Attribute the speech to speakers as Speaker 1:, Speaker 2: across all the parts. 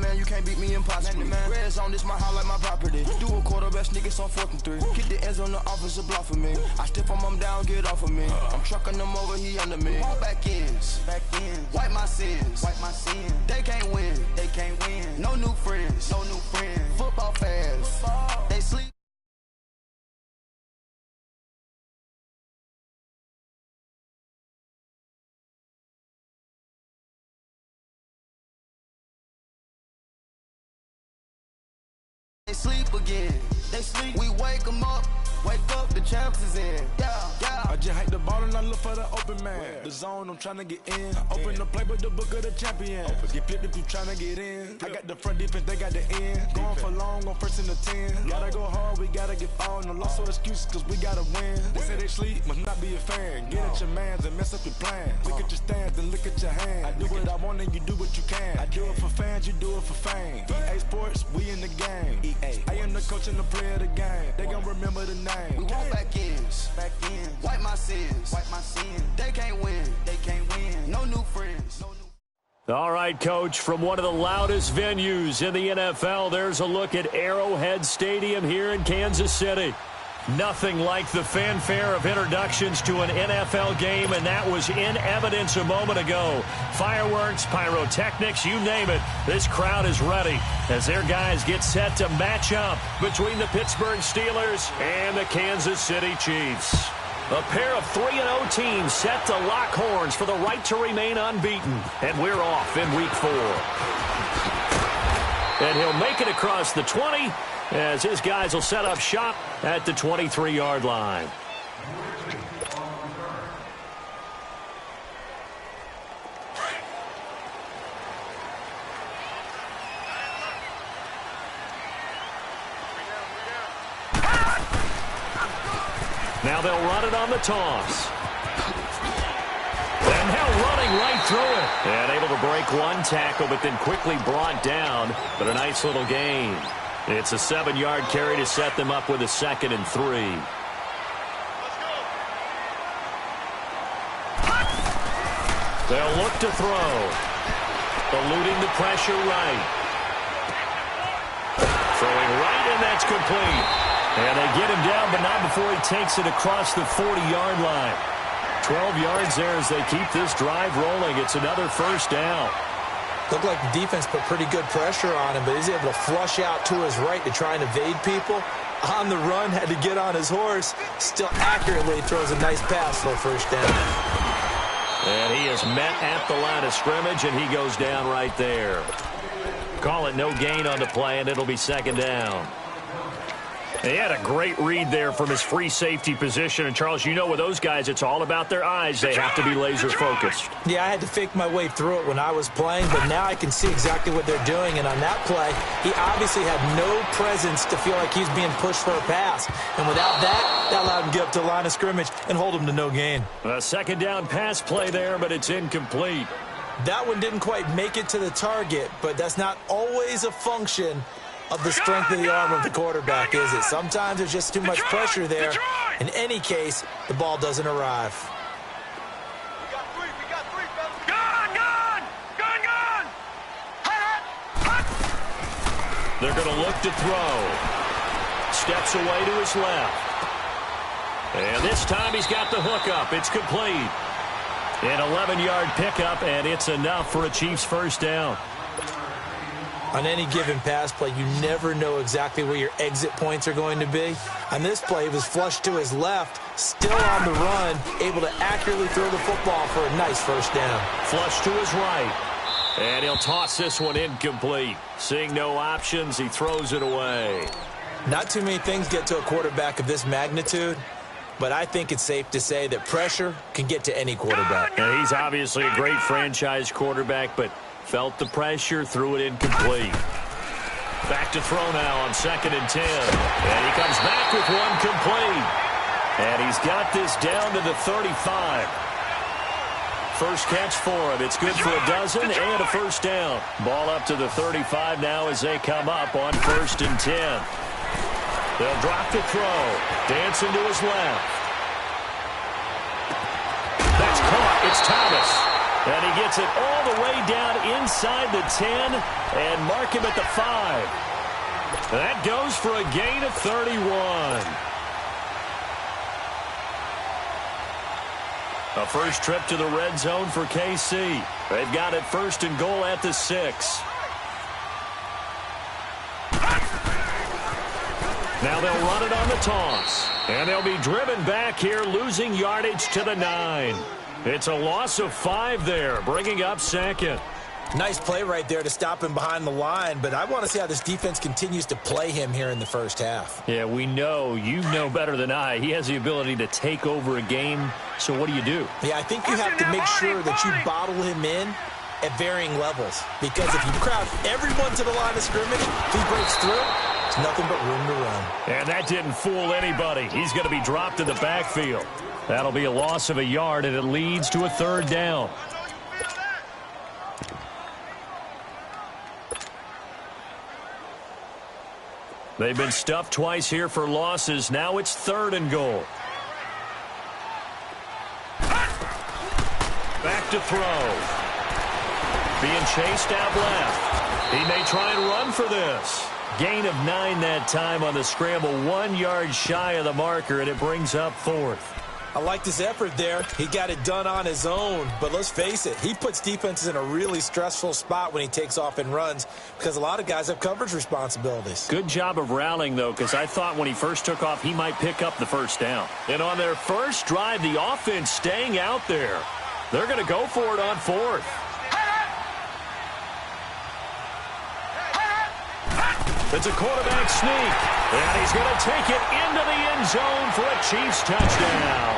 Speaker 1: man, you can't beat me impossible. Red zone, this my house like my property. Do a quarterback sneak, it's on 4th and 3. Kick the ends on the offensive block for me. I step on him down, get off of me. I'm trucking them over, he under me. All back ends, wipe my sins, They can't win, No new friends, Football fans, they sleep. They sleep again. We wake them up. Wake up, the champs is in. Yeah.
Speaker 2: I just hate the ball and I look for the open man. The zone, I'm trying to get in. Open the playbook, the book of the champion. Get flipped if you trying to get in. I got the front defense, they got the end. Going for long, on 1st and 10. Gotta go hard, we gotta get all. No loss or excuses, cause we gotta win. They say they sleep, must not be a fan. Get at your mans and mess up your plans. Look at your stands and look at your hands. I do what I want and you do what you can. I do it for fans, you do it for fame. EA Sports, we in the game. I am the coach and the player of the game. They gon' remember the name.
Speaker 1: We want back ends, wipe my sins, They can't win, No new friends,
Speaker 3: All right, Coach, from one of the loudest venues in the NFL, there's a look at Arrowhead Stadium here in Kansas City. Nothing like the fanfare of introductions to an NFL game, and that was in evidence a moment ago. Fireworks, pyrotechnics, you name it. This crowd is ready as their guys get set to match up between the Pittsburgh Steelers and the Kansas City Chiefs. A pair of 3-0 teams set to lock horns for the right to remain unbeaten, and we're off in Week 4. And he'll make it across the 20 as his guys will set up shop at the 23-yard line. Now they'll run it on the toss. And now running right through it. And able to break one tackle, but then quickly brought down. But a nice little gain. It's a 7-yard carry to set them up with a 2nd and 3. They'll look to throw. Eluding the pressure right. Throwing right, and that's complete. And they get him down, but not before he takes it across the 40-yard line. 12 yards there as they keep this drive rolling. It's another 1st down.
Speaker 4: Looked like the defense put pretty good pressure on him, but he's able to flush out to his right to try and evade people. On the run, had to get on his horse. Still accurately throws a nice pass for a 1st down.
Speaker 3: And he is met at the line of scrimmage, and he goes down right there. Call it no gain on the play, and it'll be 2nd down. He had a great read there from his free safety position. And, Charles, you know with those guys, it's all about their eyes. They have to be laser-focused.
Speaker 4: Yeah, I had to fake my way through it when I was playing, but now I can see exactly what they're doing. And on that play, he obviously had no presence to feel like he's being pushed for a pass. And without that, that allowed him to get up to the line of scrimmage and hold him to no gain.
Speaker 3: A 2nd down pass play there, but it's incomplete.
Speaker 4: That one didn't quite make it to the target, but that's not always a function of the strength of the arm of the quarterback, is it? Sometimes there's just too much pressure there. In any case, the ball doesn't arrive.
Speaker 5: We got three, fellas. Gun!
Speaker 3: They're going to look to throw. Steps away to his left. And this time he's got the hook up. It's complete. An 11-yard pickup, and it's enough for a Chiefs 1st down.
Speaker 4: On any given pass play, you never know exactly where your exit points are going to be. On this play, he was flushed to his left, still on the run, able to accurately throw the football for a nice 1st down.
Speaker 3: Flush to his right. And he'll toss this one incomplete. Seeing no options, he throws it away.
Speaker 4: Not too many things get to a quarterback of this magnitude, but I think it's safe to say that pressure can get to any quarterback.
Speaker 3: And he's obviously a great franchise quarterback, but felt the pressure, threw it incomplete. Back to throw now on 2nd and 10. And he comes back with one complete. And he's got this down to the 35. First catch for him. It's good for a dozen and a 1st down. Ball up to the 35 now as they come up on 1st and 10. They'll drop the throw. Dancing to his left. That's caught. It's Thomas. And he gets it all the way down inside the 10 and mark him at the 5. That goes for a gain of 31. A first trip to the red zone for KC. They've got it first and goal at the 6. Now they'll run it on the toss. And they'll be driven back here, losing yardage to the 9. It's a loss of 5 there, bringing up second.
Speaker 4: Nice play right there to stop him behind the line, but I want to see how this defense continues to play him here in the first half.
Speaker 3: Yeah, we know. You know better than I. He has the ability to take over a game, so what do you do?
Speaker 4: Yeah, I think you have to make sure that you bottle him in at varying levels, because if you crowd everyone to the line of scrimmage, if he breaks through, it's nothing but room to run.
Speaker 3: And that didn't fool anybody. He's going to be dropped in the backfield. That'll be a loss of a yard, and it leads to a third down. They've been stuffed twice here for losses. Now it's third and goal. Back to throw. Being chased out left. He may try and run for this. Gain of 9 that time on the scramble. 1 yard shy of the marker, and it brings up fourth.
Speaker 4: I like his effort there. He got it done on his own. But let's face it, he puts defenses in a really stressful spot when he takes off and runs because a lot of guys have coverage responsibilities.
Speaker 3: Good job of rallying, though, because I thought when he first took off, he might pick up the first down. And on their first drive, the offense staying out there. They're going to go for it on fourth. It's a quarterback sneak. And he's going to take it into the end zone for a Chiefs touchdown.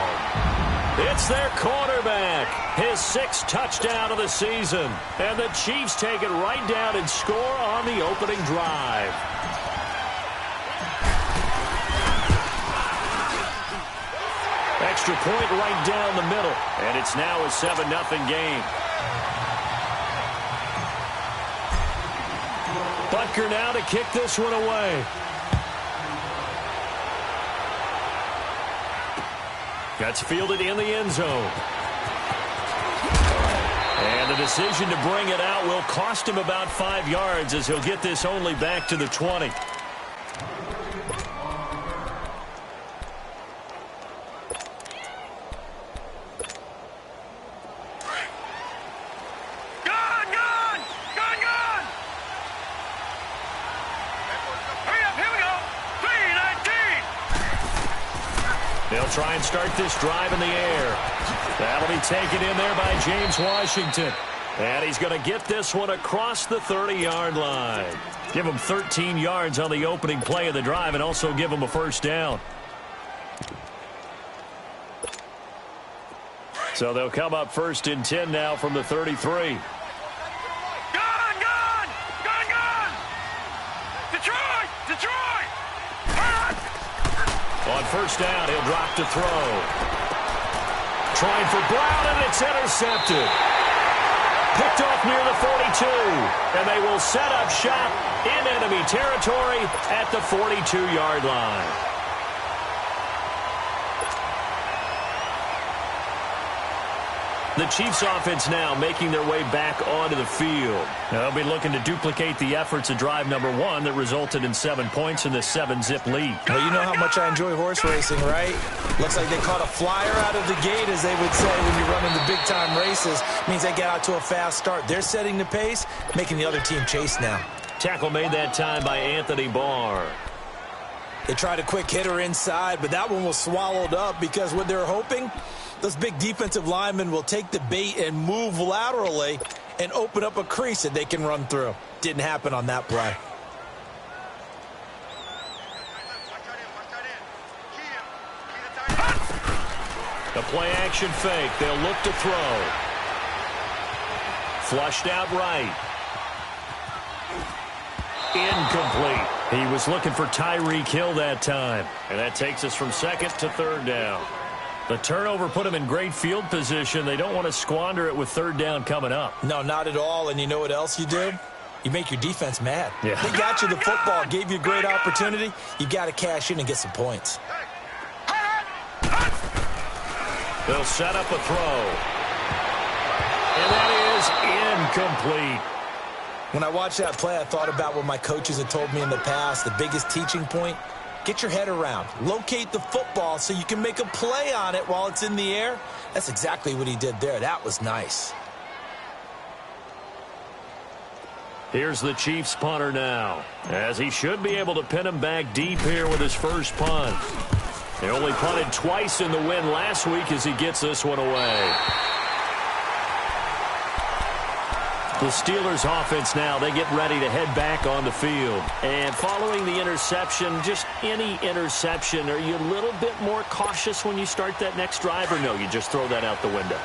Speaker 3: It's their quarterback, his 6th touchdown of the season. And the Chiefs take it right down and score on the opening drive. Extra point right down the middle. And it's now a 7-0 game. Butker now to kick this one away. That's fielded in the end zone. And the decision to bring it out will cost him about 5 yards as he'll get this only back to the 20. They'll try and start this drive in the air. That'll be taken in there by James Washington. And he's going to get this one across the 30-yard line. Give him 13 yards on the opening play of the drive and also give him a first down. So they'll come up first and 10 now from the 33. On first down, he'll drop to throw. Trying for Brown, and it's intercepted. Picked off near the 42. And they will set up shop in enemy territory at the 42-yard line. The Chiefs offense now making their way back onto the field. Now they'll be looking to duplicate the efforts of drive number 1 that resulted in 7 points in the 7-zip lead.
Speaker 4: Well, you know how much I enjoy horse racing, right? Looks like they caught a flyer out of the gate, as they would say when you're running the big-time races. Means they get out to a fast start. They're setting the pace, making the other team chase now.
Speaker 3: Tackle made that time by Anthony Barr.
Speaker 4: They tried a quick hitter inside, but that one was swallowed up because what they're hoping, those big defensive linemen will take the bait and move laterally and open up a crease that they can run through. Didn't happen on that play.
Speaker 3: The play action fake. They'll look to throw. Flushed out right. Incomplete. He was looking for Tyreek Hill that time. And that takes us from second to third down. The turnover put him in great field position. They don't want to squander it with third down coming up.
Speaker 4: No, not at all. And you know what else you do? You make your defense mad.
Speaker 3: Yeah.
Speaker 4: They got you the football, gave you a great opportunity. You got to cash in and get some points.
Speaker 3: They'll set up a throw. And that is incomplete.
Speaker 4: When I watched that play, I thought about what my coaches had told me in the past. The biggest teaching point, get your head around. Locate the football so you can make a play on it while it's in the air. That's exactly what he did there. That was nice.
Speaker 3: Here's the Chiefs punter now, as he should be able to pin him back deep here with his first punt. They only punted twice in the win last week as he gets this one away. The Steelers offense now, they get ready to head back on the field. And following the interception, just any interception, are you a little bit more cautious when you start that next drive, or no, you just throw that out the window?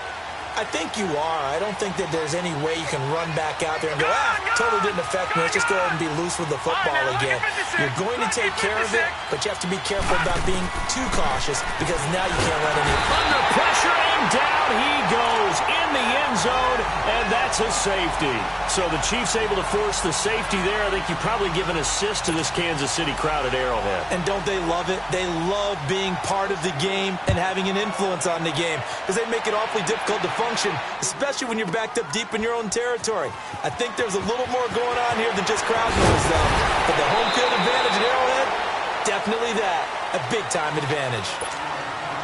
Speaker 4: I think you are. I don't think that there's any way you can run back out there and go, totally didn't affect me. Let's just go ahead and be loose with the football again. You're going to take care of it, but you have to be careful about being too cautious because now you can't run any.
Speaker 3: Under pressure, and down he goes in the end zone, and that's a safety. So the Chiefs able to force the safety there. I think you probably give an assist to this Kansas City crowd at Arrowhead.
Speaker 4: And don't they love it? They love being part of the game and having an influence on the game because they make it awfully difficult to function, especially when you're backed up deep in your own territory. I think there's a little more going on here than just crowd noise, though. But the home field advantage at Arrowhead, definitely that. A big-time advantage.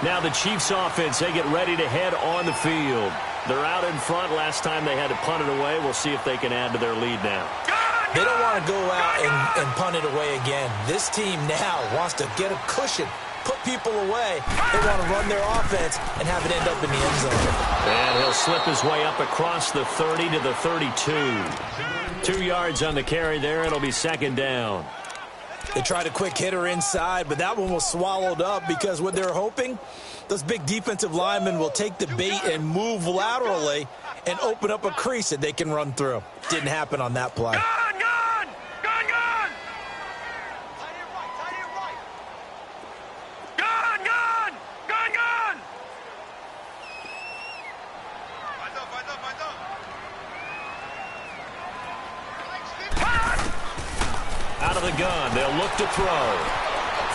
Speaker 3: Now the Chiefs offense, they get ready to head on the field. They're out in front. Last time they had to punt it away. We'll see if they can add to their lead now.
Speaker 4: They don't want to go out and punt it away again. This team now wants to get a cushion, put people away. They want to run their offense and have it end up in the end zone.
Speaker 3: And he'll slip his way up across the 30 to the 32. 2 yards on the carry there. It'll be second down.
Speaker 4: They tried a quick hitter inside, but that one was swallowed up because what they're hoping, those big defensive linemen will take the bait and move laterally and open up a crease that they can run through. Didn't happen on that play.
Speaker 3: Out of the gun, they'll look to throw.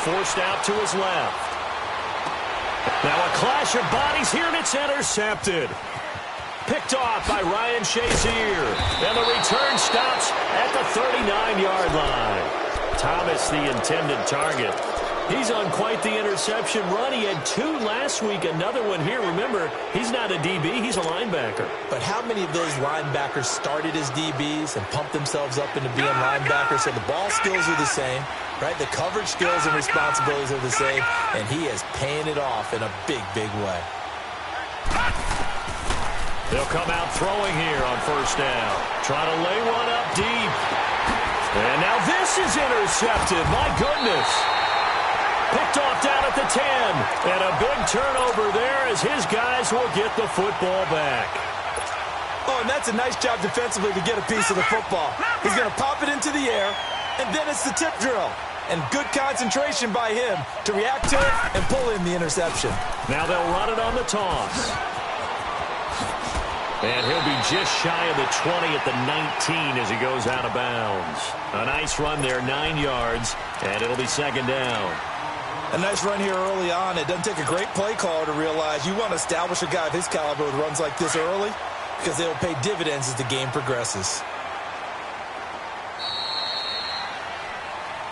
Speaker 3: Forced out to his left. Now a clash of bodies here, and it's intercepted. Picked off by Ryan Shazier. And the return stops at the 39-yard line. Thomas, the intended target. He's on quite the interception run. He had 2 last week, another one here. Remember, he's not a DB, he's a linebacker.
Speaker 4: But how many of those linebackers started as DBs and pumped themselves up into being linebackers? So the ball skills are the same, right? The coverage skills and responsibilities are the same, and he is paying it off in a big, big way.
Speaker 3: They'll come out throwing here on first down. Trying to lay one up deep. And now this is intercepted. My goodness. Picked off down at the 10. And a big turnover there as his guys will get the football back.
Speaker 4: Oh, and that's a nice job defensively to get a piece of the football. He's going to pop it into the air, and then it's the tip drill. And good concentration by him to react to it and pull in the interception.
Speaker 3: Now they'll run it on the toss. And he'll be just shy of the 20 at the 19 as he goes out of bounds. A nice run there, 9 yards, and it'll be second down.
Speaker 4: A nice run here early on. It doesn't take a great play caller to realize you want to establish a guy of his caliber with runs like this early because they'll pay dividends as the game progresses.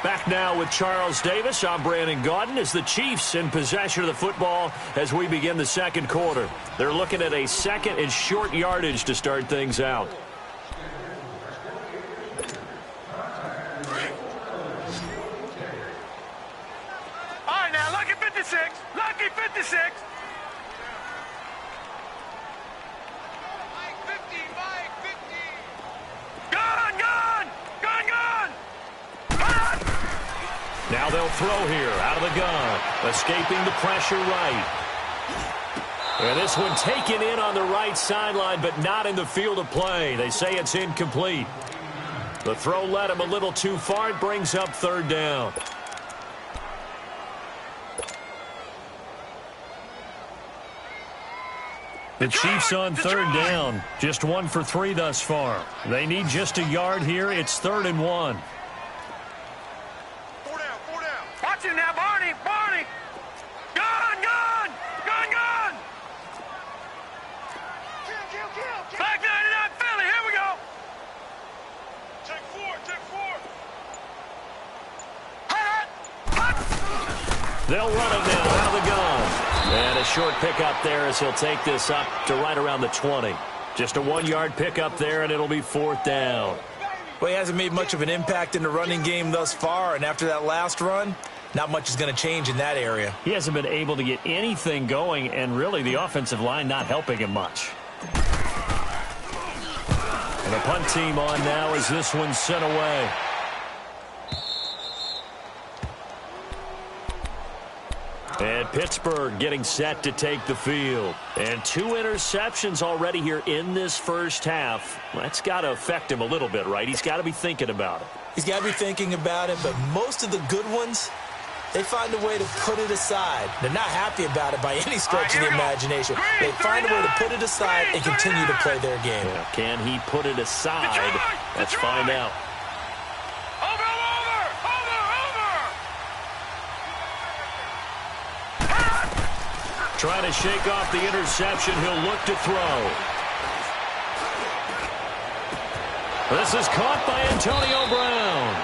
Speaker 3: Back now with Charles Davis. I'm Brandon Gaudin as the Chiefs in possession of the football as we begin the second quarter. They're looking at a second and short yardage to start things out.
Speaker 5: All right, now, lucky 56. Lucky 56. Mike 50, Mike 50. Gun, gun, gun, gun.
Speaker 3: Now they'll throw here out of the gun. Escaping the pressure right. And this one taken in on the right sideline, but not in the field of play. They say it's incomplete. The throw led him a little too far. It brings up third down. The Chiefs on third down. Just 1 for 3 thus far. They need just a yard here. It's 3rd and 1.
Speaker 5: 4 down, 4 down. Watch it now, Barney, Barney. Gun, gun, gun, gun. Kill, kill, kill. Back
Speaker 3: They'll run it now out of the gun. And a short pickup there as he'll take this up to right around the 20. Just a 1-yard pickup there, and it'll be 4th down.
Speaker 4: Well, he hasn't made much of an impact in the running game thus far, and after that last run, not much is going to change in that area.
Speaker 3: He hasn't been able to get anything going, and really the offensive line not helping him much. And the punt team on now as this one's sent away. And Pittsburgh getting set to take the field. And 2 interceptions already here in this first half. That's got to affect him a little bit, right? He's got to be thinking about it.
Speaker 4: He's got to be thinking about it, but most of the good ones, they find a way to put it aside. They're not happy about it by any stretch of the imagination. They find a way to put it aside and continue to play their game.
Speaker 3: Yeah, can he put it aside? Let's find out. Trying to shake off the interception. He'll look to throw. This is caught by Antonio Brown.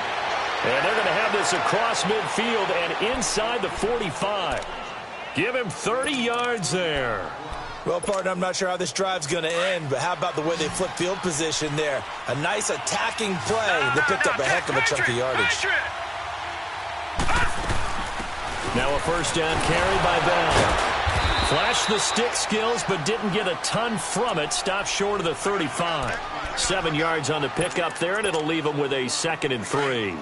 Speaker 3: And they're going to have this across midfield and inside the 45. Give him 30 yards there.
Speaker 4: Well, partner, I'm not sure how this drive's going to end, but how about the way they flip field position there? A nice attacking play that picked up a heck of a chunk of yardage.
Speaker 3: Now a first down carry by Bell. Flashed the stick skills, but didn't get a ton from it. Stopped short of the 35. 7 yards on the pickup there, and it'll leave him with a 2nd and 3.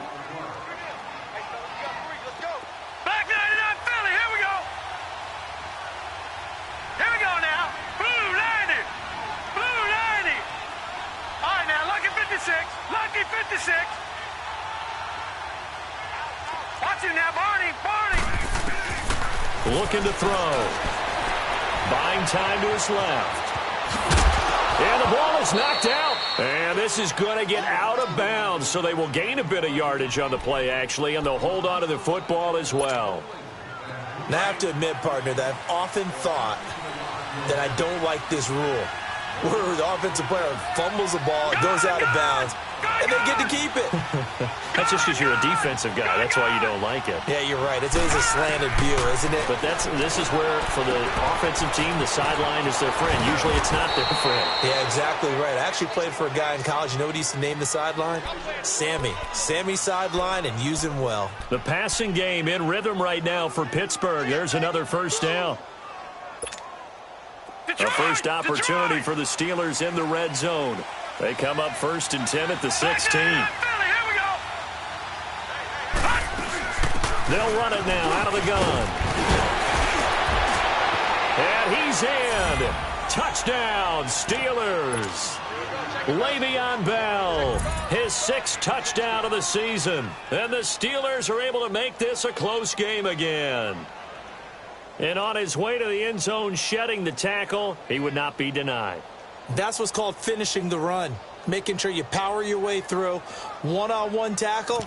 Speaker 5: Back 99 Philly, here we go. Here we go now. Blue 90. Blue 90. All right, now, lucky 56. Lucky 56. Watch him now, Barney. Barney.
Speaker 3: Looking to throw. Buying time to his left. And the ball is knocked out. And this is going to get out of bounds, so they will gain a bit of yardage on the play, actually, and they'll hold on to the football as well.
Speaker 4: Now, I have to admit, partner, that I've often thought that I don't like this rule, where the offensive player fumbles the ball, it goes out of bounds, and they get to keep it.
Speaker 3: That's just because you're a defensive guy. That's why you don't like it.
Speaker 4: Yeah, you're right. It's always a slanted view, isn't it?
Speaker 3: But this is where, for the offensive team, the sideline is their friend. Usually it's not their friend.
Speaker 4: Yeah, exactly right. I actually played for a guy in college. You know what he used to name the sideline? Sammy. Sammy sideline, and use him well.
Speaker 3: The passing game in rhythm right now for Pittsburgh. There's another first down. A first opportunity for the Steelers in the red zone. They come up 1st and 10 at the 16. They'll run it now out of the gun. And he's in. Touchdown, Steelers. Le'Veon Bell, his 6th touchdown of the season. And the Steelers are able to make this a close game again. And on his way to the end zone, shedding the tackle, he would not be denied.
Speaker 4: That's what's called finishing the run. Making sure you power your way through. One-on-one tackle.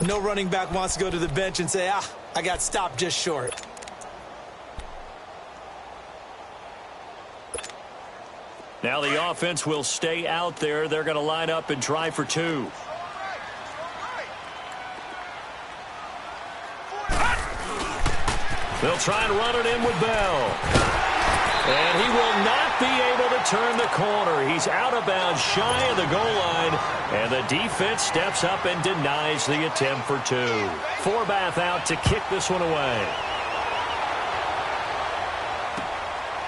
Speaker 4: No running back wants to go to the bench and say, I got stopped just short.
Speaker 3: Now the offense will stay out there. They're going to line up and try for 2. They'll try and run it in with Bell. And he will not be able to turn the corner. He's out of bounds, shy of the goal line. And the defense steps up and denies the attempt for 2. Forbath out to kick this one away.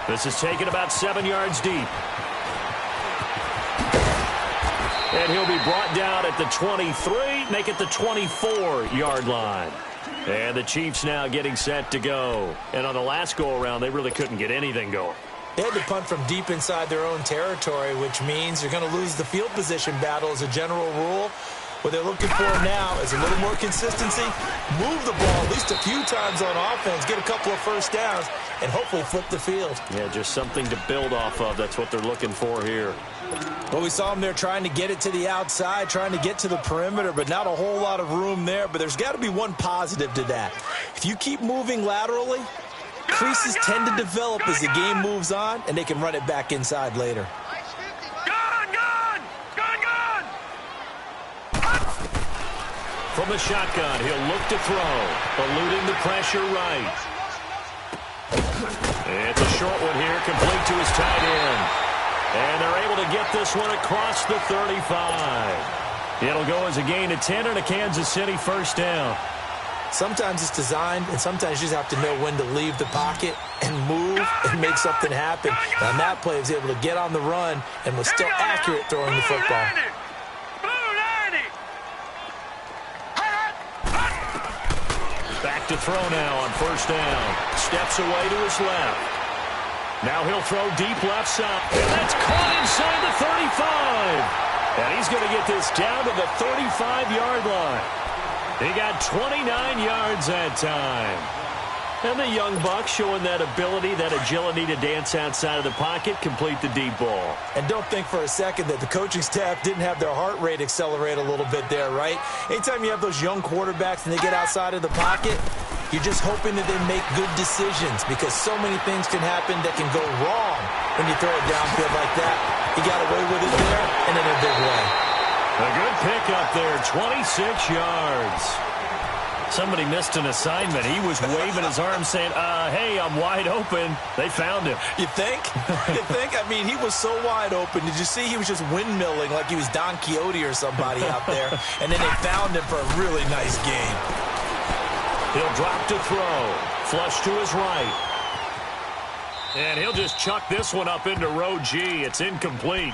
Speaker 3: This is taken about 7 yards deep. And he'll be brought down at the 23, make it the 24-yard line. And the Chiefs now getting set to go. And on the last go-around, they really couldn't get anything going.
Speaker 4: They had to punt from deep inside their own territory, which means you're going to lose the field position battle as a general rule. What they're looking for now is a little more consistency, move the ball at least a few times on offense, get a couple of first downs, and hopefully flip the field.
Speaker 3: Yeah, just something to build off of. That's what they're looking for here.
Speaker 4: Well, we saw them there trying to get it to the outside, trying to get to the perimeter, but not a whole lot of room there. But there's got to be one positive to that. If you keep moving laterally, creases tend to develop as the game moves on, and they can run it back inside later.
Speaker 3: from the shotgun. He'll look to throw. Eluding the pressure right. It's a short one here, complete to his tight end. And they're able to get this one across the 35. It'll go as a gain of 10 and a Kansas City first down.
Speaker 4: Sometimes it's designed, and sometimes you just have to know when to leave the pocket and move and make something happen. On that play, he was able to get on the run and was still accurate throwing the football.
Speaker 3: Back to throw now on first down. Steps away to his left. Now he'll throw deep left side. And that's caught inside the 35. And he's going to get this down to the 35-yard line. He got 29 yards that time. And the young buck showing that ability, that agility to dance outside of the pocket, complete the deep ball.
Speaker 4: And don't think for a second that the coaching staff didn't have their heart rate accelerate a little bit there, right? Anytime you have those young quarterbacks and they get outside of the pocket, you're just hoping that they make good decisions because so many things can happen that can go wrong when you throw it downfield like that. He got away with it there and in a big way.
Speaker 3: A good pick up there, 26 yards. Somebody missed an assignment. He was waving his arm saying, hey, I'm wide open. They found him.
Speaker 4: You think? You think? I mean, he was so wide open. Did you see he was just windmilling like he was Don Quixote or somebody out there? And then they found him for a really nice game.
Speaker 3: He'll drop to throw. Flush to his right. And he'll just chuck this one up into row G. It's incomplete.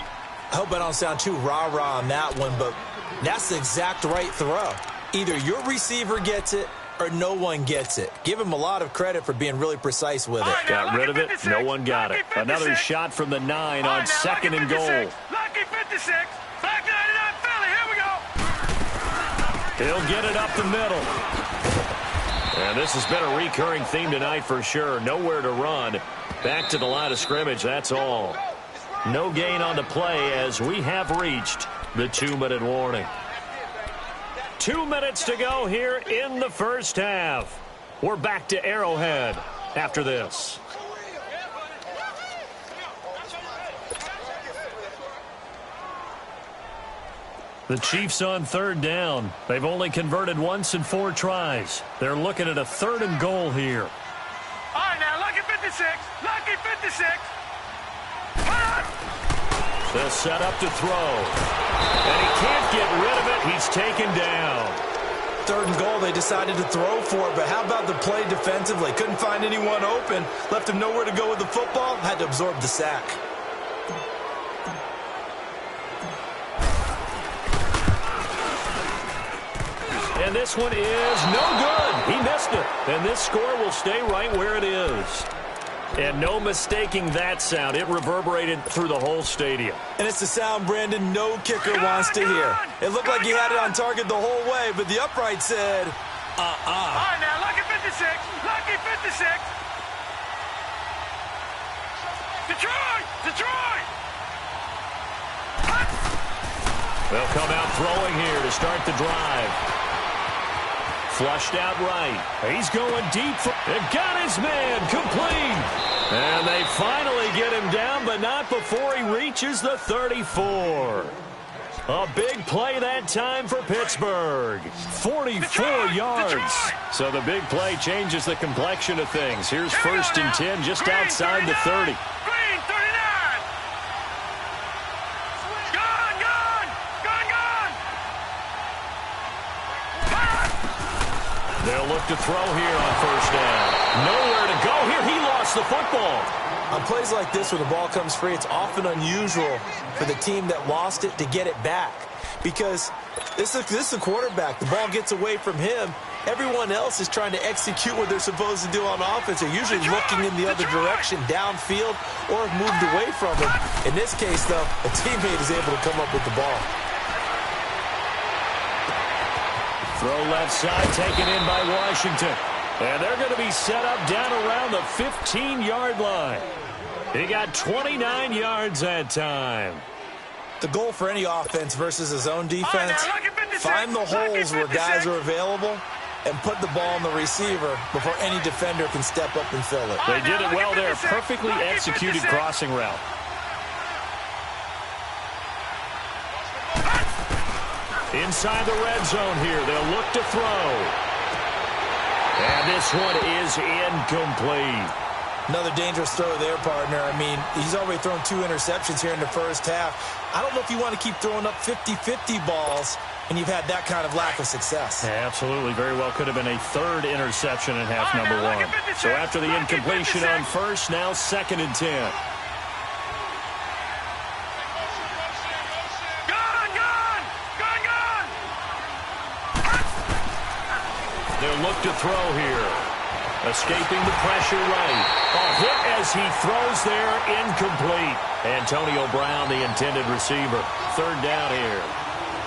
Speaker 4: I hope I don't sound too rah-rah on that one, but that's the exact right throw. Either your receiver gets it or no one gets it. Give him a lot of credit for being really precise with it.
Speaker 3: Got rid of it. No one got it. Another shot from the 9 on second and goal.
Speaker 5: Lucky 56. Back 99 Philly. Here we go.
Speaker 3: He'll get it up the middle. And this has been a recurring theme tonight for sure. Nowhere to run. Back to the line of scrimmage. That's all. No gain on the play as we have reached the 2-minute warning. 2 minutes to go here in the first half. We're back to Arrowhead after this. The Chiefs on third down. They've only converted once in 4 tries. They're looking at a 3rd and goal here.
Speaker 5: All right, now, lucky 56. Lucky 56.
Speaker 3: They'll set up to throw. And he can't get rid of it. He's taken down.
Speaker 4: 3rd and goal, they decided to throw for it, but how about the play defensively? Couldn't find anyone open. Left him nowhere to go with the football. Had to absorb the sack.
Speaker 3: And this one is no good. He missed it. And this score will stay right where it is. And no mistaking that sound. It reverberated through the whole stadium.
Speaker 4: And it's the sound, Brandon, no kicker wants to hear. It looked like he had it on target the whole way, but the upright said,
Speaker 5: All right, now, lucky 56. Lucky 56. Detroit! Detroit!
Speaker 3: They'll come out throwing here to start the drive. Flushed out right. He's going deep. Got his man complete. And they finally get him down, but not before he reaches the 34. A big play that time for Pittsburgh. 44 yards. So the big play changes the complexion of things. Here's 1st and 10 just outside the 30.
Speaker 5: Green 39. Gone, gone, gone, gone.
Speaker 3: They'll look to throw here on first down. Nowhere to go here. He lost the football.
Speaker 4: On plays like this where the ball comes free, it's often unusual for the team that lost it to get it back. Because this is a quarterback. The ball gets away from him. Everyone else is trying to execute what they're supposed to do on offense. They're usually looking in the other direction, downfield, or have moved away from him. In this case, though, a teammate is able to come up with the ball.
Speaker 3: Throw left side, taken in by Washington. And they're going to be set up down around the 15-yard line. He got 29 yards that time.
Speaker 4: The goal for any offense versus his own defense, find the holes where guys are available and put the ball on the receiver before any defender can step up and fill it.
Speaker 3: They did it well there. Perfectly executed crossing route. Inside the red zone here. They'll look to throw. And this one is incomplete.
Speaker 4: Another dangerous throw there, partner. I mean, he's already thrown 2 interceptions here in the first half. I don't know if you want to keep throwing up 50-50 balls and you've had that kind of lack of success.
Speaker 3: Yeah, absolutely. Very well could have been a 3rd interception in half number 1. So after the incompletion on first, now 2nd and 10. They'll look to throw here. Escaping the pressure right. A hit as he throws there, incomplete. Antonio Brown, the intended receiver. 3rd down here.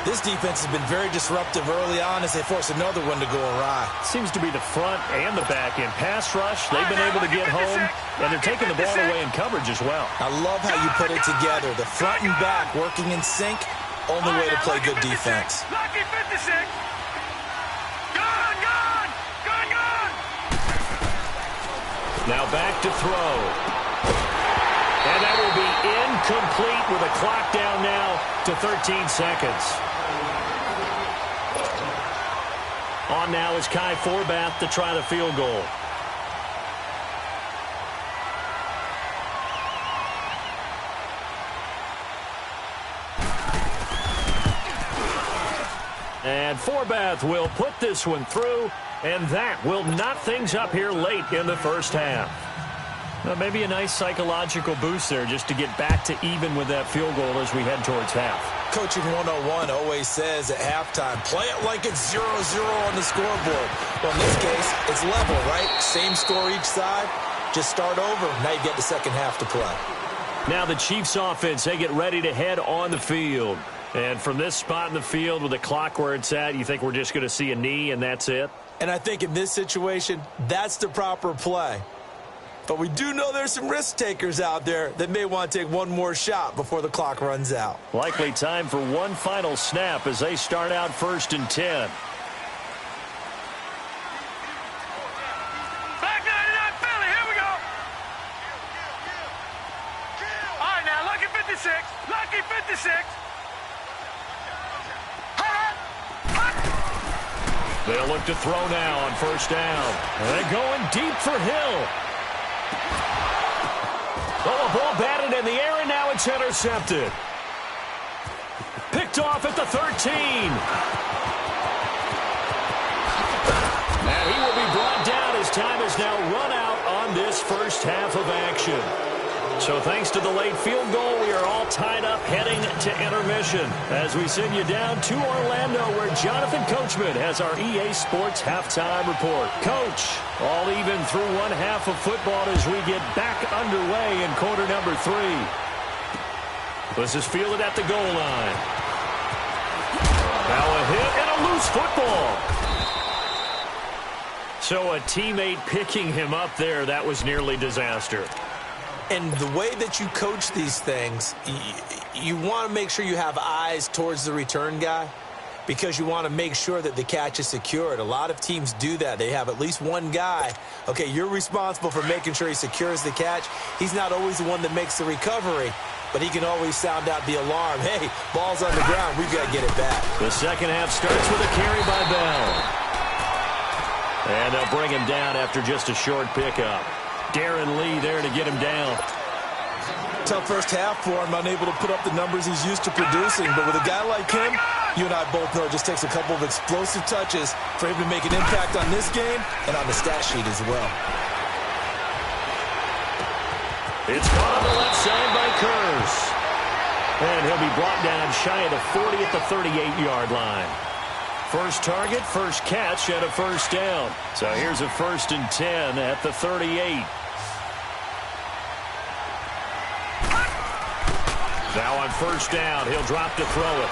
Speaker 4: This defense has been very disruptive early on as they force another one to go awry.
Speaker 3: Seems to be the front and the back end. Pass rush, they've been able to get home, and they're taking the ball away in coverage as well.
Speaker 4: I love how you put it together. The front and back working in sync, only way to play good defense.
Speaker 5: Lucky 56.
Speaker 3: Now back to throw. And that will be incomplete with a clock down now to 13 seconds. On now is Kai Forbath to try the field goal. And Forbath will put this one through, and that will knot things up here late in the first half. Well, maybe a nice psychological boost there just to get back to even with that field goal as we head towards half.
Speaker 4: Coaching 101 always says at halftime, play it like it's 0-0 on the scoreboard. Well, in this case, it's level, right? Same score each side. Just start over. Now you get the second half to play.
Speaker 3: Now the Chiefs offense, they get ready to head on the field. And from this spot in the field with the clock where it's at, you think we're just going to see a knee and that's it?
Speaker 4: And I think in this situation, that's the proper play. But we do know there's some risk takers out there that may want to take one more shot before the clock runs out.
Speaker 3: Likely time for one final snap as they start out 1st and 10.
Speaker 5: Back 99 Philly, here we go. All right, now, lucky 56. Lucky 56.
Speaker 3: They'll look to throw now on 1st down. And they're going deep for Hill. Oh, a ball batted in the air, and now it's intercepted. Picked off at the 13. And he will be brought down as time is now run out on this first half of action. So thanks to the late field goal, we are all tied up heading to intermission as we send you down to Orlando where Jonathan Coachman has our EA Sports halftime report. Coach, all even through one half of football as we get back underway in quarter number 3. This is fielded at the goal line. Now a hit and a loose football. So a teammate picking him up there, that was nearly disaster.
Speaker 4: And the way that you coach these things, you want to make sure you have eyes towards the return guy because you want to make sure that the catch is secured. A lot of teams do that. They have at least one guy. Okay, you're responsible for making sure he secures the catch. He's not always the one that makes the recovery, but he can always sound out the alarm. Hey, ball's on the ground. We've got to get it back.
Speaker 3: The second half starts with a carry by Bell. And they'll bring him down after just a short pickup. Darren Lee there to get him down.
Speaker 4: Tough first half for him, unable to put up the numbers he's used to producing. But with a guy like him, you and I both know it just takes a couple of explosive touches for him to make an impact on this game and on the stat sheet as well.
Speaker 3: It's caught on the left side by Kurz. And he'll be brought down shy of the 40 at the 38-yard line. First target, first catch, and a first down. So here's a 1st and 10 at the 38. Now on 1st down, he'll drop to throw it.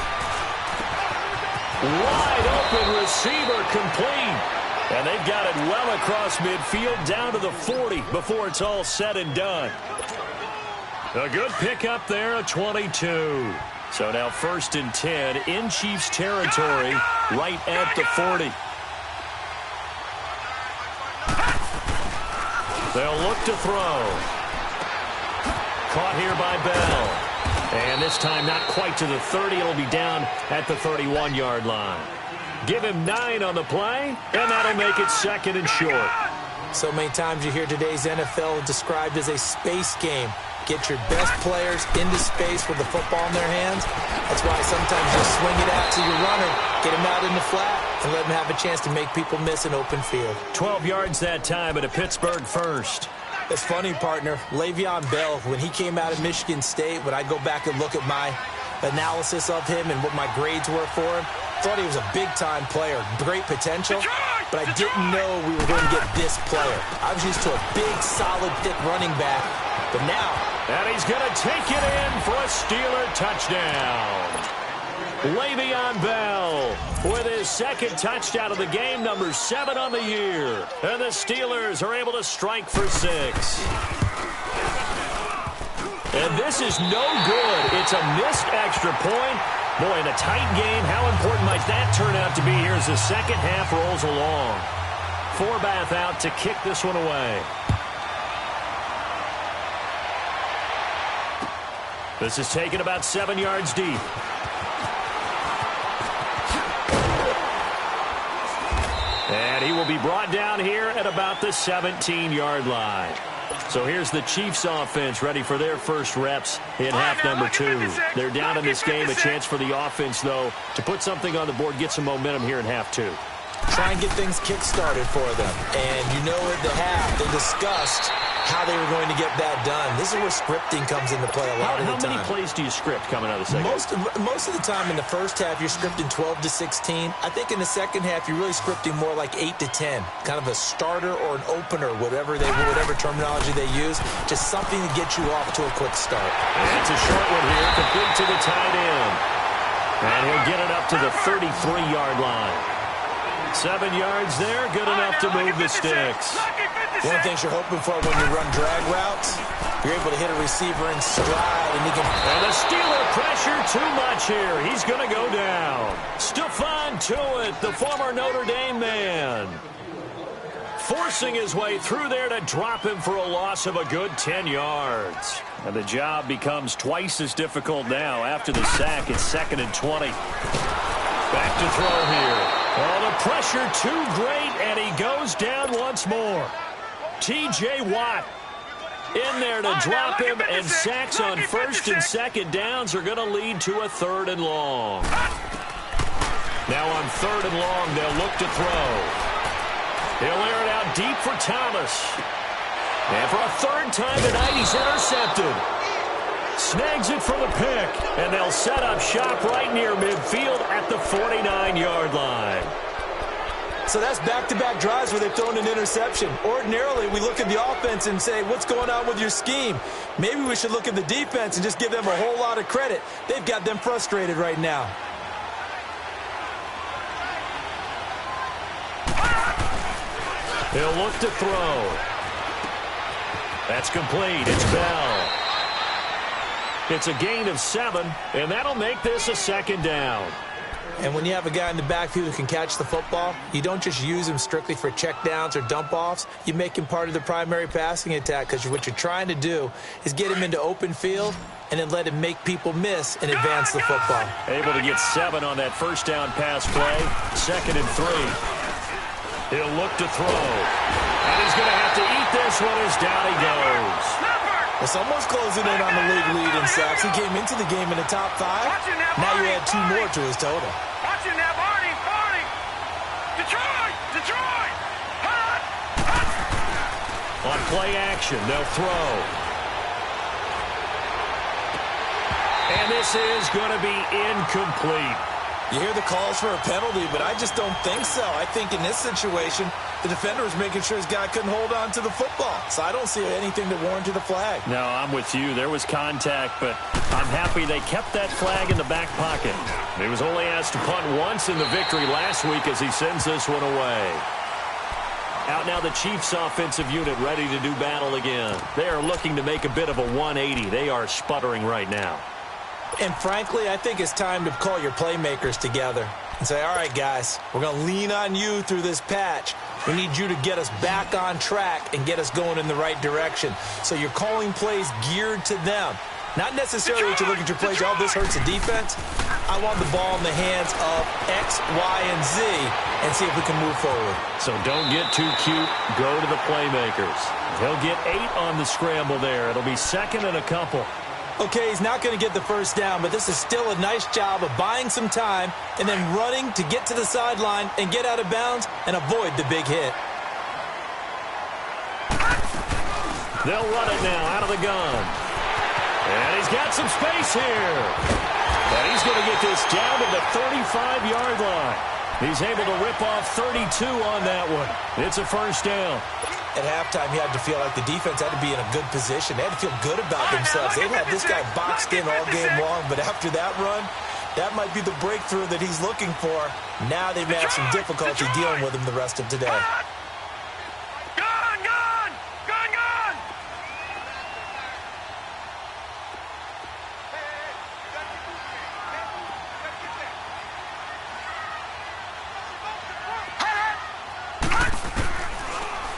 Speaker 3: Wide open receiver complete. And they've got it well across midfield down to the 40 before it's all said and done. A good pickup there, a 22. So now 1st and 10 in Chiefs territory right at the 40. They'll look to throw. Caught here by Bell. And this time not quite to the 30. It'll be down at the 31-yard line. Give him 9 on the play, and that'll make it 2nd and short.
Speaker 4: So many times you hear today's NFL described as a space game. Get your best players into space with the football in their hands. That's why sometimes you swing it out to your runner, get him out in the flat, and let him have a chance to make people miss an open field.
Speaker 3: 12 yards that time at a Pittsburgh first.
Speaker 4: It's funny, partner. Le'Veon Bell, when he came out of Michigan State, when I go back and look at my analysis of him and what my grades were for him, thought he was a big-time player, great potential, but I didn't know we were going to get this player. I was used to a big, solid, thick running back, but now...
Speaker 3: And he's going to take it in for a Steeler touchdown. Le'Veon Bell with his 2nd touchdown of the game, number 7 on the year. And the Steelers are able to strike for 6. And this is no good. It's a missed extra point. Boy, in a tight game, how important might that turn out to be here as the second half rolls along. Forbath out to kick this one away. This is taken about 7 yards deep. And he will be brought down here at about the 17-yard line. So here's the Chiefs offense ready for their first reps in half number 2. They're down in this game. A chance for the offense, though, to put something on the board, get some momentum here in half 2.
Speaker 4: Try and get things kick-started for them. And you know at the half, they discussed how they were going to get that done. This is where scripting comes into play a lot of the time.
Speaker 3: How many plays do you script coming out of the second?
Speaker 4: Most of the time in the first half, you're scripting 12 to 16. I think in the second half, you're really scripting more like 8 to 10. Kind of a starter or an opener, whatever terminology they use. Just something to get you off to a quick start.
Speaker 3: And it's a short one here, complete to the tight end. And he'll get it up to the 33-yard line. 7 yards there, good enough to move the sticks.
Speaker 4: One of the things you're hoping for when you run drag routes, you're able to hit a receiver in stride.
Speaker 3: And the Steeler pressure too much here. He's going to go down. Stephon Tuitt, the former Notre Dame man, forcing his way through there to drop him for a loss of a good 10 yards. And the job becomes twice as difficult now after the sack. It's 2nd and 20. Back to throw here. Oh, the pressure too great, and he goes down once more. T.J. Watt in there to drop him, and sacks on 1st and 2nd downs are going to lead to a 3rd and long. Now on 3rd and long, they'll look to throw. He'll air it out deep for Thomas. And for a 3rd time tonight, he's intercepted. Snags it for the pick, and they'll set up shop right near midfield at the 49-yard line.
Speaker 4: So that's back-to-back drives where they've thrown an interception. Ordinarily, we look at the offense and say, what's going on with your scheme? Maybe we should look at the defense and just give them a whole lot of credit. They've got them frustrated right now.
Speaker 3: He'll look to throw. That's complete. It's Bell. It's a gain of 7, and that'll make this a 2nd down.
Speaker 4: And when you have a guy in the backfield who can catch the football, you don't just use him strictly for checkdowns or dump-offs. You make him part of the primary passing attack, because what you're trying to do is get him into open field and then let him make people miss and advance the football.
Speaker 3: Able to get 7 on that 1st down pass play. 2nd and 3. He'll look to throw. And he's going to have to eat this one as down he goes.
Speaker 4: It's almost closing in on the league lead in sacks. He came into the game in the top 5. Now you add 2 more to his total.
Speaker 5: Watch it now, Barney. Detroit.
Speaker 3: On play action, they'll throw. And this is going to be incomplete.
Speaker 4: You hear the calls for a penalty, but I just don't think so. I think in this situation, the defender was making sure his guy couldn't hold on to the football. So I don't see anything to warrant the flag.
Speaker 3: No, I'm with you. There was contact, but I'm happy they kept that flag in the back pocket. He was only asked to punt once in the victory last week as he sends this one away. Out now the Chiefs offensive unit ready to do battle again. They are looking to make a bit of a 180. They are sputtering right now.
Speaker 4: And frankly, I think it's time to call your playmakers together and say, all right, guys, we're going to lean on you through this patch. We need you to get us back on track and get us going in the right direction. So you're calling plays geared to them. Not necessarily what you look at your plays, oh, this hurts the defense. I want the ball in the hands of X, Y, and Z and see if we can move forward.
Speaker 3: So don't get too cute. Go to the playmakers. He'll get 8 on the scramble there. It'll be second and a couple.
Speaker 4: Okay, he's not going to get the first down, but this is still a nice job of buying some time and then running to get to the sideline and get out of bounds and avoid the big hit.
Speaker 3: They'll run it now out of the gun. And he's got some space here. And he's going to get this down to the 35-yard line. He's able to rip off 32 on that one. It's a first down.
Speaker 4: At halftime, you had to feel like the defense had to be in a good position. They had to feel good about themselves. They'd had this guy boxed in all game long, but after that run, that might be the breakthrough that he's looking for. Now they may have some difficulty dealing with him the rest of today.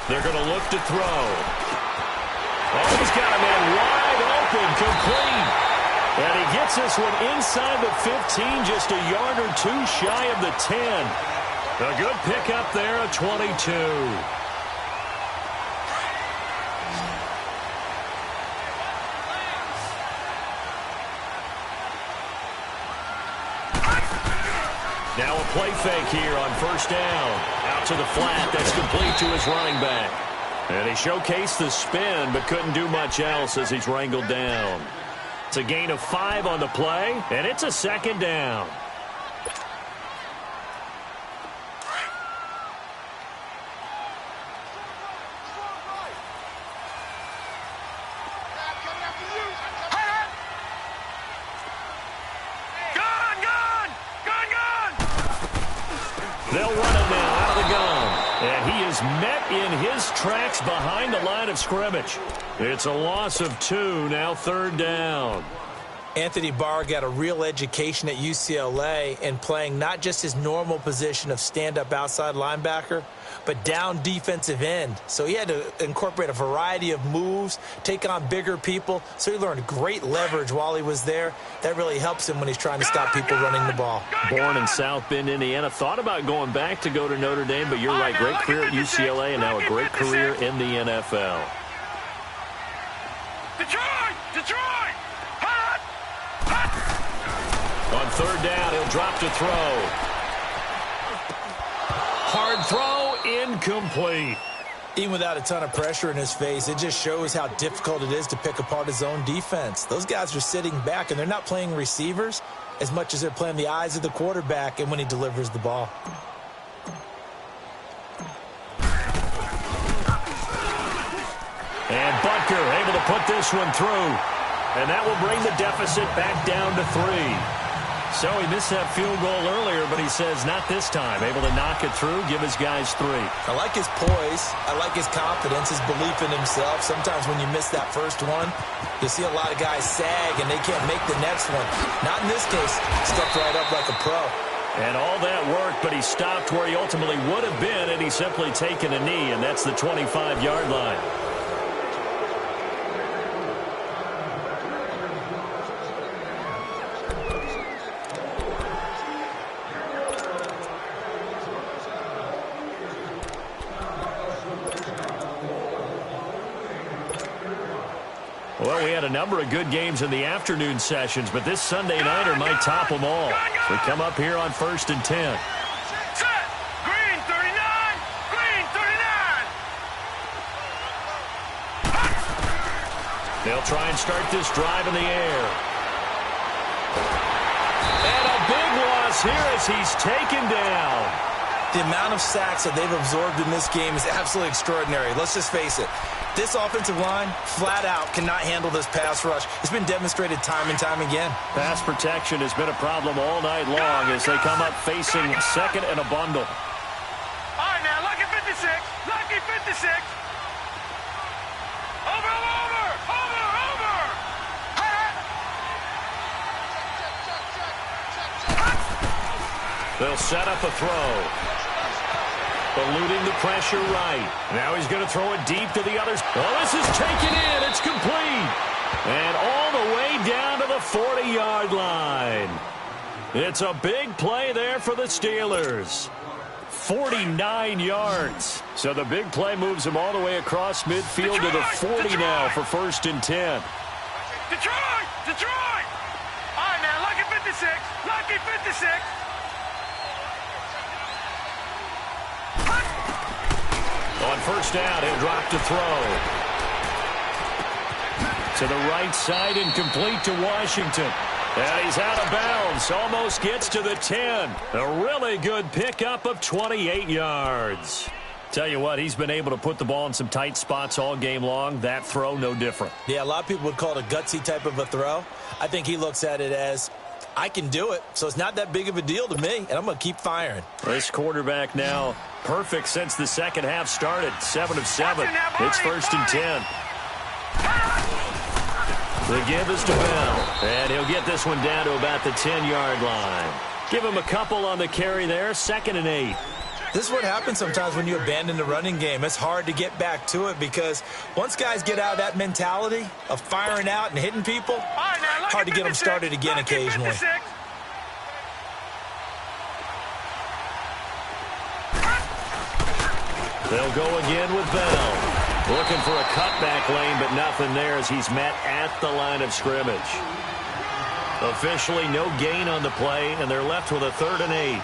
Speaker 3: They're going to look to throw. Oh, he's got a man wide open, complete. And he gets this one inside the 15, just a yard or two shy of the 10. A good pickup there, a 22. Now a play fake here on first down. Out to the flat. That's complete to his running back. And he showcased the spin, but couldn't do much else as he's wrangled down. It's a gain of 5 on the play, and it's a second down. They'll run it now out of the gun. And he is met in his tracks behind the line of scrimmage. It's a loss of 2, now third down.
Speaker 4: Anthony Barr got a real education at UCLA in playing not just his normal position of stand-up outside linebacker, but down defensive end. So he had to incorporate a variety of moves, take on bigger people. So he learned great leverage while he was there. That really helps him when he's trying to stop people running the ball. Born in South Bend, Indiana. Thought about going back to go to Notre Dame, but you're right. Great career at UCLA and now a great career in the NFL.
Speaker 5: Detroit!
Speaker 3: On third down, he'll drop to throw. Hard throw, incomplete.
Speaker 4: Even without a ton of pressure in his face, it just shows how difficult it is to pick apart his own defense. Those guys are sitting back, and they're not playing receivers as much as they're playing the eyes of the quarterback and when he delivers the ball.
Speaker 3: And Butker able to put this one through. And that will bring the deficit back down to 3. So he missed that field goal earlier, but he says not this time. Able to knock it through, give his guys 3.
Speaker 4: I like his poise. I like his confidence, his belief in himself. Sometimes when you miss that first one, you see a lot of guys sag and they can't make the next one. Not in this case. Stepped right up like a pro.
Speaker 3: And all that worked, but he stopped where he ultimately would have been, and he's simply taken a knee, and that's the 25-yard line. Well, we had a number of good games in the afternoon sessions, but this Sunday nighter might top them all. We come up here on 1st and 10.
Speaker 5: Set! Green 39! Green 39!
Speaker 3: They'll try and start this drive in the air. And a big loss here as he's taken down.
Speaker 4: The amount of sacks that they've absorbed in this game is absolutely extraordinary. Let's just face it. This offensive line, flat out, cannot handle this pass rush. It's been demonstrated time and time again.
Speaker 3: Pass protection has been a problem all night long as they come up facing second and a bundle.
Speaker 5: All right, now, lucky 56. Lucky 56. Over.
Speaker 3: They'll set up a throw. Eluding the pressure right. Now he's going to throw it deep to the others. Oh, this is taken in. It's complete. And all the way down to the 40-yard line. It's a big play there for the Steelers. 49 yards. So the big play moves him all the way across midfield to the 40 now for 1st and 10.
Speaker 5: Detroit! Detroit! All right, now, lucky 56. Lucky 56.
Speaker 3: On 1st down, he'll drop to throw. To the right side and complete to Washington. And he's out of bounds. Almost gets to the 10. A really good pickup of 28 yards. Tell you what, he's been able to put the ball in some tight spots all game long. That throw, no different.
Speaker 4: Yeah, a lot of people would call it a gutsy type of a throw. I think he looks at it as, I can do it, so it's not that big of a deal to me, and I'm going to keep firing.
Speaker 3: This quarterback now perfect since the second half started. 7 of 7. It's 1st and 10. The give is to Bell, and he'll get this one down to about the 10-yard line. Give him a couple on the carry there, 2nd and 8.
Speaker 4: This is what happens sometimes when you abandon the running game. It's hard to get back to it because once guys get out of that mentality of firing out and hitting people, hard to get them started again occasionally.
Speaker 3: They'll go again with Bell. Looking for a cutback lane, but nothing there as he's met at the line of scrimmage. Officially no gain on the play, and they're left with a 3rd and 8.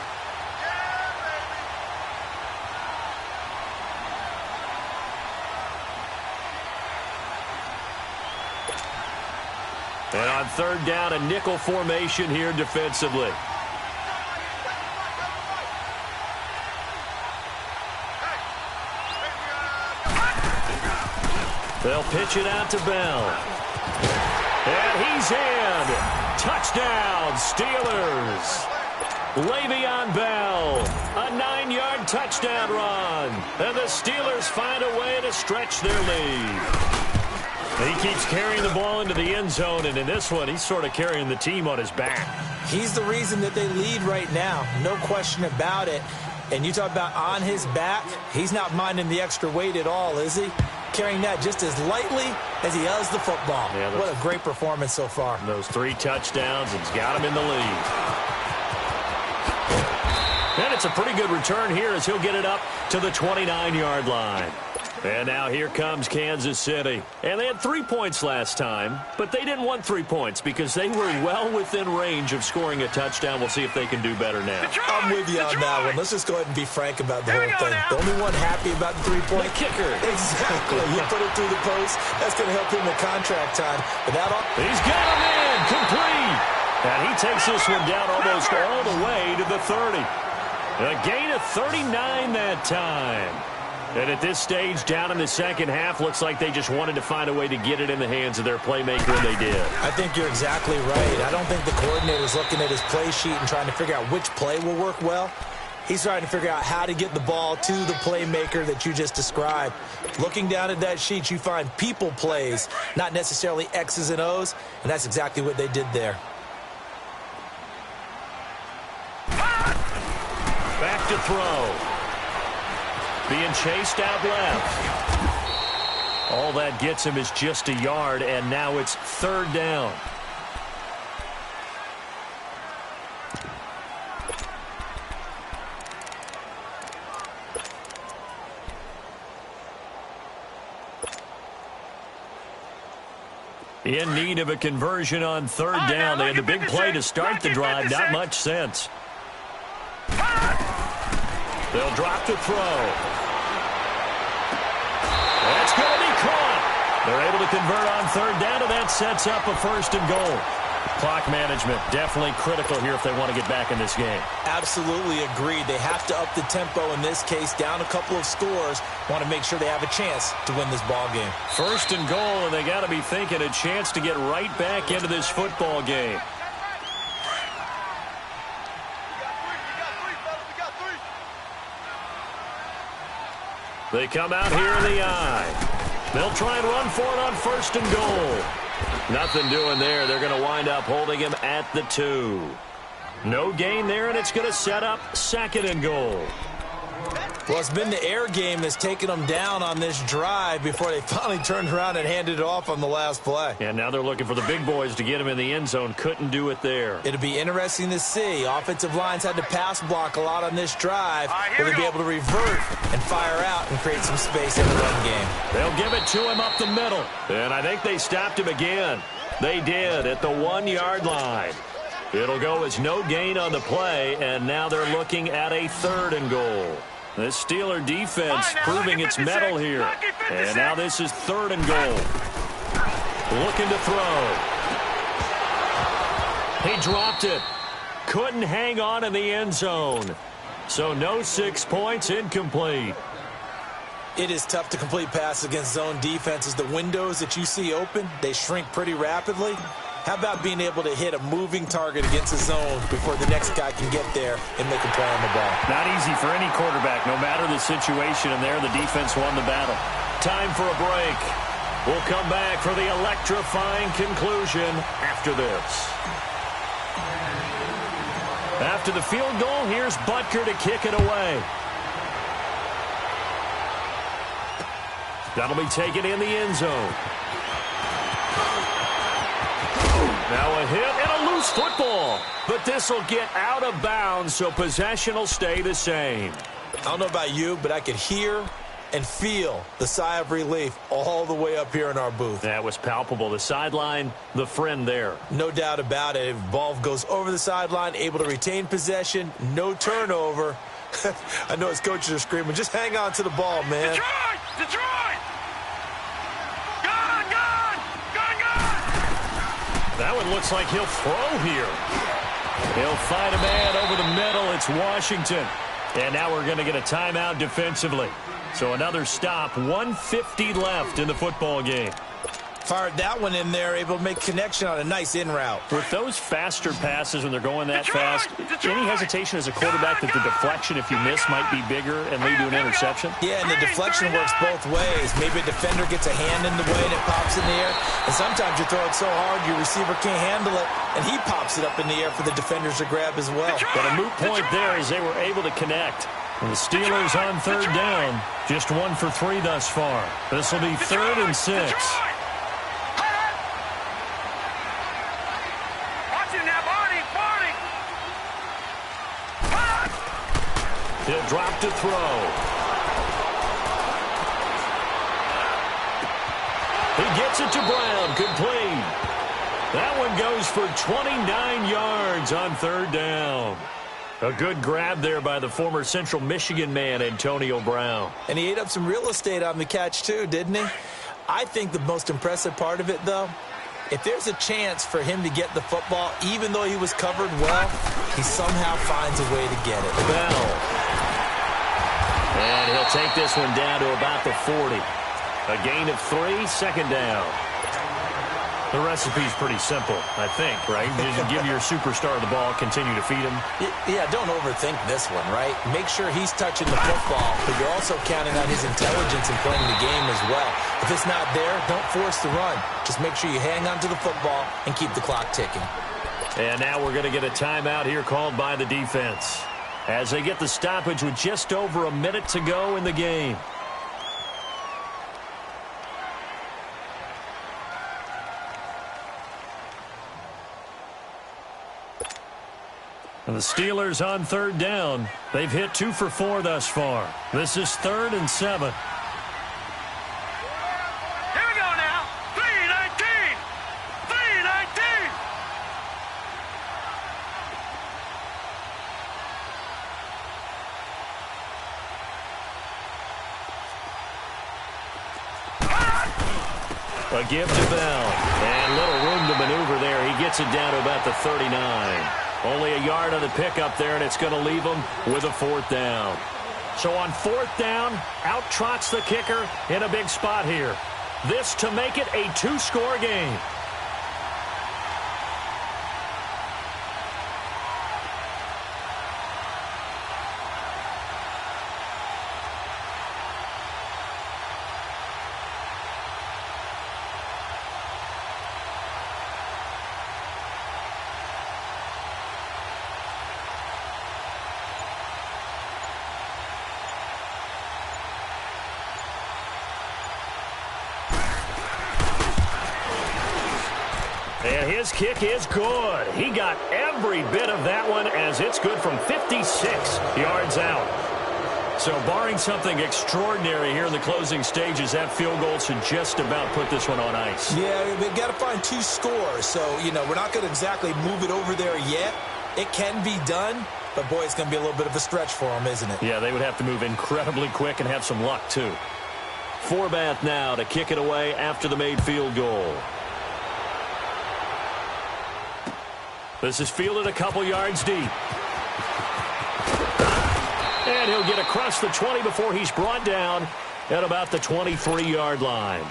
Speaker 3: And on 3rd down, a nickel formation here defensively. They'll pitch it out to Bell. And he's in. Touchdown, Steelers. Le'Veon Bell, a 9-yard touchdown run. And the Steelers find a way to stretch their lead. He keeps carrying the ball into the end zone, and in this one, he's sort of carrying the team on his back.
Speaker 4: He's the reason that they lead right now. No question about it. And you talk about on his back, he's not minding the extra weight at all, is he? Carrying that just as lightly as he does the football. Yeah, what a great performance so far.
Speaker 3: Those 3 touchdowns, it's got him in the lead. And it's a pretty good return here as he'll get it up to the 29-yard line. And now here comes Kansas City. And they had 3 points last time, but they didn't want 3 points because they were well within range of scoring a touchdown. We'll see if they can do better now.
Speaker 4: I'm with you on that one. Let's just go ahead and be frank about the whole thing. The only one happy about the 3-point
Speaker 3: kicker.
Speaker 4: Exactly. You put it through the post. That's going to help him in contract time. But that
Speaker 3: he's got him in. Complete. And he takes this one down almost all the way to the 30. A gain of 39 that time. And at this stage, down in the second half, looks like they just wanted to find a way to get it in the hands of their playmaker, and they did.
Speaker 4: I think you're exactly right. I don't think the coordinator's looking at his play sheet and trying to figure out which play will work well. He's trying to figure out how to get the ball to the playmaker that you just described. Looking down at that sheet, you find people plays, not necessarily X's and O's, and that's exactly what they did there.
Speaker 3: Back to throw. Being chased out left. All that gets him is just a yard, and now it's 3rd down. In need of a conversion on 3rd down. They had the big play to start the drive. Not much sense. They'll drop to throw. That's going to be caught. They're able to convert on 3rd down, and that sets up a 1st and goal. Clock management definitely critical here if they want to get back in this game.
Speaker 4: Absolutely agreed. They have to up the tempo in this case, down a couple of scores. Want to make sure they have a chance to win this ball game.
Speaker 3: 1st and goal, and they got to be thinking a chance to get right back into this football game. They come out here in the eye. They'll try and run for it on 1st and goal. Nothing doing there. They're going to wind up holding him at the 2. No gain there, and it's going to set up 2nd and goal.
Speaker 4: Well, it's been the air game that's taken them down on this drive before they finally turned around and handed it off on the last play.
Speaker 3: And now they're looking for the big boys to get him in the end zone. Couldn't do it there.
Speaker 4: It'll be interesting to see. Offensive lines had to pass block a lot on this drive. Will they be able to revert and fire out and create some space in the run game?
Speaker 3: They'll give it to him up the middle. And I think they stopped him again. They did at the 1-yard line. It'll go as no gain on the play, and now they're looking at a 3rd and goal. The Steeler defense proving its mettle here. And now this is 3rd and goal. Looking to throw. He dropped it. Couldn't hang on in the end zone. So no 6 points, incomplete.
Speaker 4: It is tough to complete passes against zone defenses. The windows that you see open, they shrink pretty rapidly. How about being able to hit a moving target against a zone before the next guy can get there and make a play on the ball?
Speaker 3: Not easy for any quarterback, no matter the situation, and there the defense won the battle. Time for a break. We'll come back for the electrifying conclusion after this. After the field goal, here's Butker to kick it away. That'll be taken in the end zone. Now a hit and a loose football. But this will get out of bounds, so possession will stay the same.
Speaker 4: I don't know about you, but I could hear and feel the sigh of relief all the way up here in our booth.
Speaker 3: That was palpable. The sideline, the friend there.
Speaker 4: No doubt about it. Ball goes over the sideline, able to retain possession, no turnover. I know his coaches are screaming, just hang on to the ball, man.
Speaker 5: Detroit! Detroit! Gone! Gone! Gone! Gone!
Speaker 3: That one looks like he'll throw here. He'll find a man over the middle. It's Washington. And now we're going to get a timeout defensively. So another stop, 1:50 left in the football game.
Speaker 4: Fired that one in there, able to make connection on a nice in route.
Speaker 3: With those faster passes when they're going that fast, any hesitation as a quarterback that the deflection, if you miss, might be bigger and lead to an interception?
Speaker 4: Yeah, and the deflection works both ways. Maybe a defender gets a hand in the way and it pops in the air. And sometimes you throw it so hard your receiver can't handle it, and he pops it up in the air for the defenders to grab as well.
Speaker 3: But a moot point there as they were able to connect. And the Steelers on 3rd down, just 1 for 3 thus far. This will be 3rd and 6. He'll drop to throw. He gets it to Brown, complete. That one goes for 29 yards on 3rd down. A good grab there by the former Central Michigan man, Antonio Brown.
Speaker 4: And he ate up some real estate on the catch too, didn't he? I think the most impressive part of it, though, if there's a chance for him to get the football, even though he was covered well, he somehow finds a way to get it.
Speaker 3: Bell. And he'll take this one down to about the 40. A gain of 3, 2nd down. The recipe's pretty simple, I think, right? Just give your superstar the ball, continue to feed him.
Speaker 4: Yeah, don't overthink this one, right? Make sure he's touching the football, but you're also counting on his intelligence in playing the game as well. If it's not there, don't force the run. Just make sure you hang on to the football and keep the clock ticking.
Speaker 3: And now we're going to get a timeout here called by the defense as they get the stoppage with just over a minute to go in the game. And the Steelers on 3rd down. They've hit 2 for 4 thus far. This is 3rd and 7.
Speaker 5: Here we go now. 3:19. 3:19.
Speaker 3: A give to Bell. And little room to maneuver there. He gets it down to about the 39. Only a yard on the pickup there, and it's going to leave him with a 4th down. So on 4th down, out trots the kicker in a big spot here. This to make it a 2-score game. And his kick is good. He got every bit of that one as it's good from 56 yards out. So barring something extraordinary here in the closing stages, that field goal should just about put this one on ice.
Speaker 4: Yeah, we've got to find 2 scores. So, we're not going to exactly move it over there yet. It can be done, but, boy, it's going to be a little bit of a stretch for them, isn't it?
Speaker 3: Yeah, they would have to move incredibly quick and have some luck, too. Forbath now to kick it away after the made field goal. This is fielded a couple yards deep. And he'll get across the 20 before he's brought down at about the 23-yard line.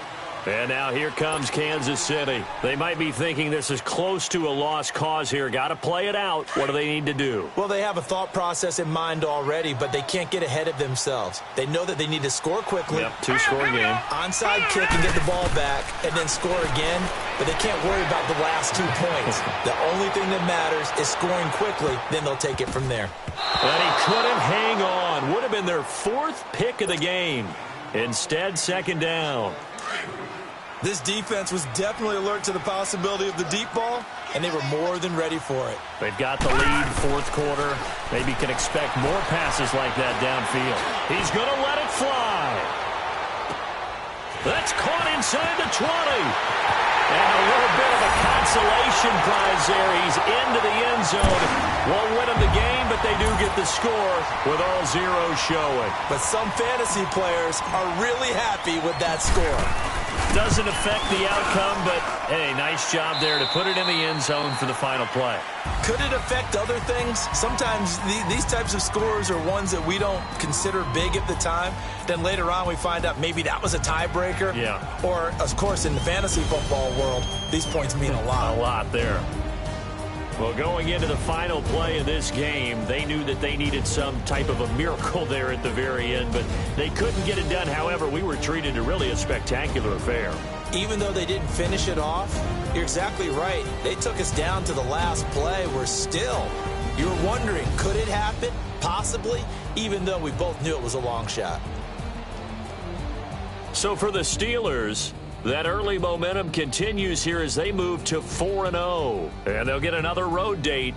Speaker 3: And now here comes Kansas City. They might be thinking this is close to a lost cause here. Got to play it out. What do they need to do?
Speaker 4: Well, they have a thought process in mind already, but they can't get ahead of themselves. They know that they need to score quickly.
Speaker 3: Yep, 2-score game.
Speaker 4: Onside kick and get the ball back and then score again, but they can't worry about the last 2 points. The only thing that matters is scoring quickly, then they'll take it from there.
Speaker 3: But he couldn't hang on. Would have been their 4th pick of the game. Instead, 2nd down.
Speaker 4: This defense was definitely alert to the possibility of the deep ball, and they were more than ready for it.
Speaker 3: They've got the lead, 4th quarter. Maybe can expect more passes like that downfield. He's going to let it fly. That's caught inside the 20. And a little bit of a consolation prize there. He's into the end zone. Won't win him the game, but they do get the score with all zeros showing.
Speaker 4: But some fantasy players are really happy with that score.
Speaker 3: Doesn't affect the outcome, but, hey, nice job there to put it in the end zone for the final play.
Speaker 4: Could it affect other things? Sometimes these types of scores are ones that we don't consider big at the time. Then later on we find out maybe that was a tiebreaker.
Speaker 3: Yeah.
Speaker 4: Or, of course, in the fantasy football world, these points mean a lot.
Speaker 3: A lot there. Well, going into the final play of this game, they knew that they needed some type of a miracle there at the very end, but they couldn't get it done. However, we were treated to really a spectacular affair.
Speaker 4: Even though they didn't finish it off, you're exactly right. They took us down to the last play. We're still, you're wondering, could it happen? Possibly, even though we both knew it was a long shot.
Speaker 3: So for the Steelers, that early momentum continues here as they move to 4-0. And they'll get another road date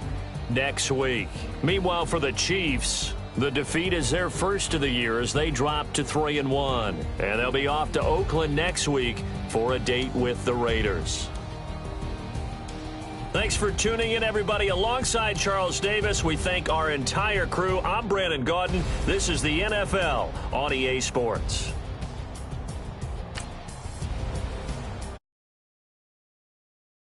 Speaker 3: next week. Meanwhile, for the Chiefs, the defeat is their first of the year as they drop to 3-1. And they'll be off to Oakland next week for a date with the Raiders. Thanks for tuning in, everybody. Alongside Charles Davis, we thank our entire crew. I'm Brandon Gaudin. This is the NFL on EA Sports.